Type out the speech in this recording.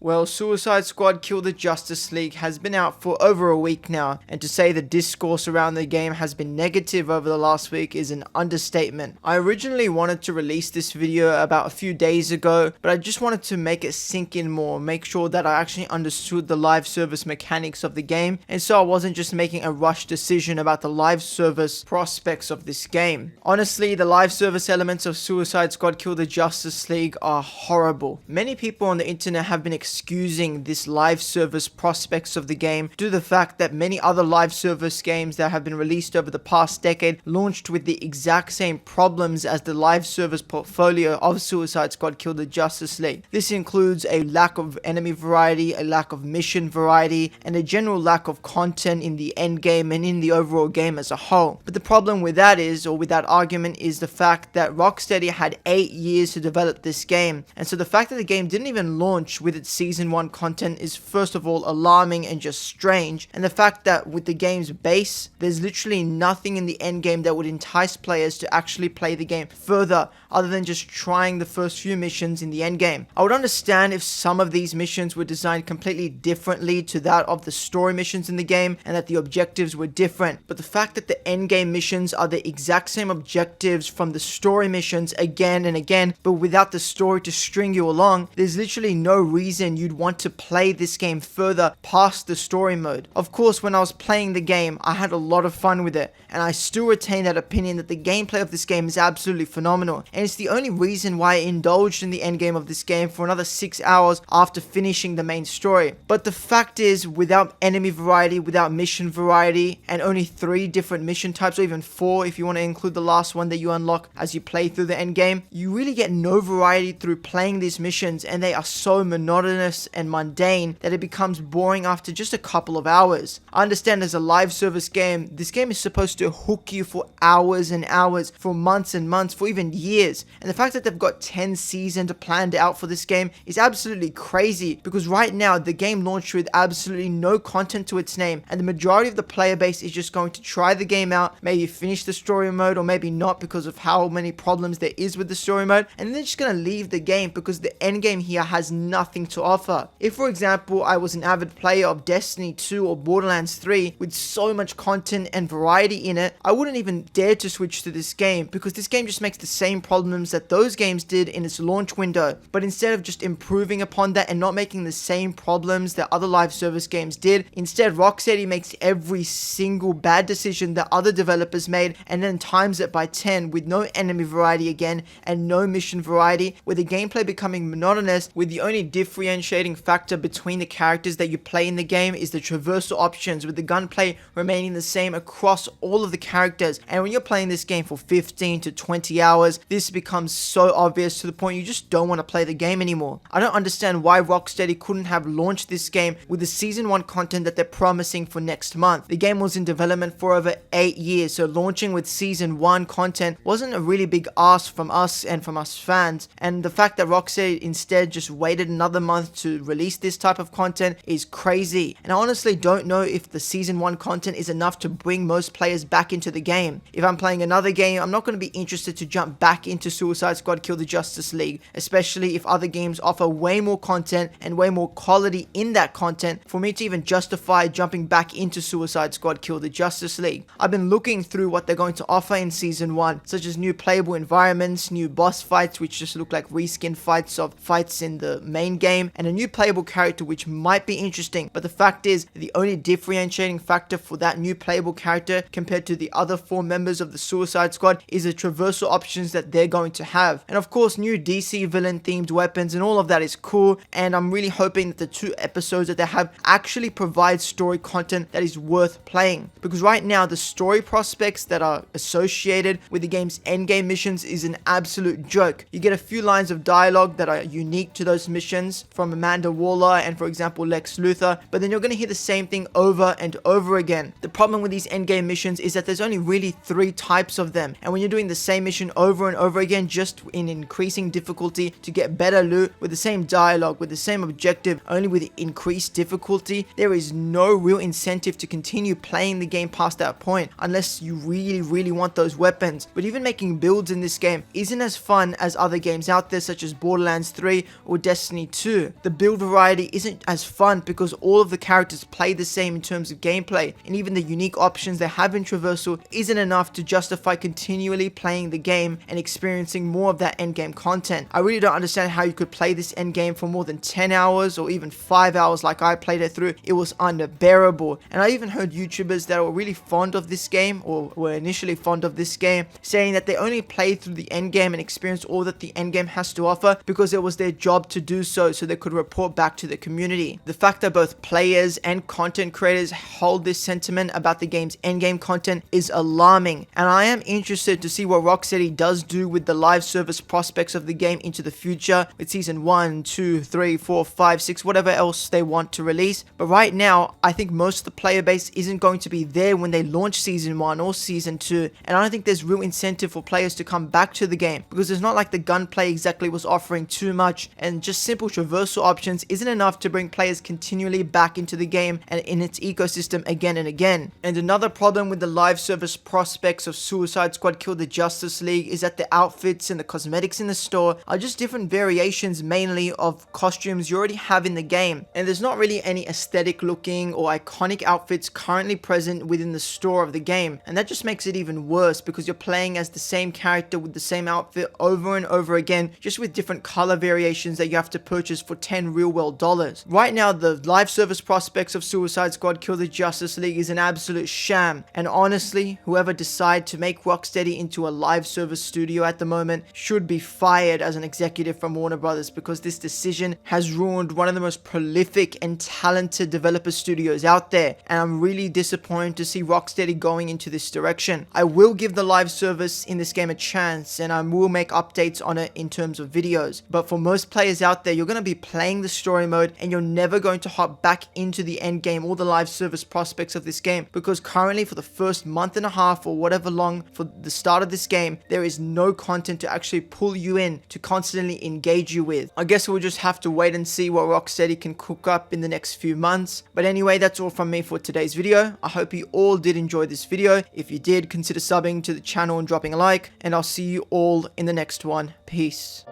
Well, Suicide Squad Kill the Justice League has been out for over a week now, and to say the discourse around the game has been negative over the last week is an understatement. I originally wanted to release this video about a few days ago, but I just wanted to make it sink in more, make sure that I actually understood the live service mechanics of the game, and so I wasn't just making a rushed decision about the live service prospects of this game. Honestly, the live service elements of Suicide Squad Kill the Justice League are horrible. Many people on the internet have been excusing this live service prospects of the game due to the fact that many other live service games that have been released over the past decade launched with the exact same problems as the live service portfolio of Suicide Squad Kill the Justice League. This includes a lack of enemy variety, a lack of mission variety, and a general lack of content in the end game and in the overall game as a whole. But the problem with that is, or with that argument, is the fact that Rocksteady had 8 years to develop this game, and so the fact that the game didn't even launch with its Season 1 content is first of all alarming and just strange, and the fact that with the game's base, there's literally nothing in the end game that would entice players to actually play the game further other than just trying the first few missions in the end game. I would understand if some of these missions were designed completely differently to that of the story missions in the game and that the objectives were different, but the fact that the end game missions are the exact same objectives from the story missions again and again, but without the story to string you along, there's literally no reason you'd want to play this game further past the story mode. Of course, when I was playing the game, I had a lot of fun with it, and I still retain that opinion that the gameplay of this game is absolutely phenomenal, and it's the only reason why I indulged in the endgame of this game for another 6 hours after finishing the main story. But the fact is, without enemy variety, without mission variety, and only 3 different mission types, or even 4 if you want to include the last one that you unlock as you play through the endgame, you really get no variety through playing these missions, and they are so monotonous and mundane that it becomes boring after just a couple of hours. I understand as a live service game, this game is supposed to hook you for hours and hours, for months and months, for even years, and the fact that they've got 10 seasons planned out for this game is absolutely crazy, because right now the game launched with absolutely no content to its name, and the majority of the player base is just going to try the game out, maybe finish the story mode or maybe not because of how many problems there is with the story mode, and they're just gonna leave the game because the end game here has nothing to offer. If, for example, I was an avid player of Destiny 2 or Borderlands 3 with so much content and variety in it, I wouldn't even dare to switch to this game, because this game just makes the same problems that those games did in its launch window. But instead of just improving upon that and not making the same problems that other live service games did, instead Rocksteady makes every single bad decision that other developers made and then times it by 10 with no enemy variety again and no mission variety, with the gameplay becoming monotonous, with the only differentiating factor between the characters that you play in the game is the traversal options, with the gunplay remaining the same across all of the characters. And when you're playing this game for 15 to 20 hours, this becomes so obvious to the point you just don't want to play the game anymore. I don't understand why Rocksteady couldn't have launched this game with the Season 1 content that they're promising for next month. The game was in development for over 8 years, so launching with Season 1 content wasn't a really big ask from us and from us fans, and the fact that Rocksteady instead just waited another month to release this type of content is crazy. And I honestly don't know if the Season 1 content is enough to bring most players back into the game. If I'm playing another game, I'm not going to be interested to jump back into Suicide Squad Kill the Justice League, especially if other games offer way more content and way more quality in that content for me to even justify jumping back into Suicide Squad Kill the Justice League. I've been looking through what they're going to offer in Season 1, such as new playable environments, new boss fights which just look like reskin fights of fights in the main game, and a new playable character which might be interesting, but the fact is, the only differentiating factor for that new playable character compared to the other 4 members of the Suicide Squad is the traversal options that they're going to have. And of course, new DC villain themed weapons and all of that is cool, and I'm really hoping that the 2 episodes that they have actually provide story content that is worth playing, because right now the story prospects that are associated with the game's endgame missions is an absolute joke. You get a few lines of dialogue that are unique to those missions from Amanda Waller and, for example, Lex Luthor, but then you're going to hear the same thing over and over again. The problem with these endgame missions is that there's only really 3 types of them, and when you're doing the same mission over and over again just in increasing difficulty to get better loot with the same dialogue, with the same objective, only with increased difficulty, there is no real incentive to continue playing the game past that point unless you really want those weapons. But even making builds in this game isn't as fun as other games out there such as Borderlands 3 or Destiny 2. to. The build variety isn't as fun because all of the characters play the same in terms of gameplay, and even the unique options they have in traversal isn't enough to justify continually playing the game and experiencing more of that endgame content. I really don't understand how you could play this endgame for more than 10 hours or even 5 hours like I played it through. It was unbearable. And I even heard YouTubers that were really fond of this game, or were initially fond of this game, saying that they only played through the endgame and experienced all that the endgame has to offer because it was their job to do so they could report back to the community. The fact that both players and content creators hold this sentiment about the game's endgame content is alarming, and I am interested to see what Rocksteady does do with the live service prospects of the game into the future with season 1, 2, 3, 4, 5, 6, whatever else they want to release. But right now, I think most of the player base isn't going to be there when they launch season 1 or season 2, and I don't think there's real incentive for players to come back to the game because it's not like the gunplay exactly was offering too much, and just simple traversal options isn't enough to bring players continually back into the game and in its ecosystem again and again. And another problem with the live service prospects of Suicide Squad Kill the Justice League is that the outfits and the cosmetics in the store are just different variations mainly of costumes you already have in the game, and there's not really any aesthetic looking or iconic outfits currently present within the store of the game, and that just makes it even worse because you're playing as the same character with the same outfit over and over again, just with different color variations that you have to purchase for 10 real world dollars. Right now, the live service prospects of Suicide Squad Kill the Justice League is an absolute sham, and honestly, whoever decided to make Rocksteady into a live service studio at the moment should be fired as an executive from Warner Brothers, because this decision has ruined one of the most prolific and talented developer studios out there, and I'm really disappointed to see Rocksteady going into this direction. I will give the live service in this game a chance, and I will make updates on it in terms of videos, but for most players out there, you're going to be playing the story mode and you're never going to hop back into the end game or the live service prospects of this game, because currently for the first month and a half or whatever long for the start of this game, there is no content to actually pull you in to constantly engage you with. I guess we'll just have to wait and see what Rocksteady can cook up in the next few months. But anyway, that's all from me for today's video. I hope you all did enjoy this video. If you did, consider subbing to the channel and dropping a like, and I'll see you all in the next one. Peace.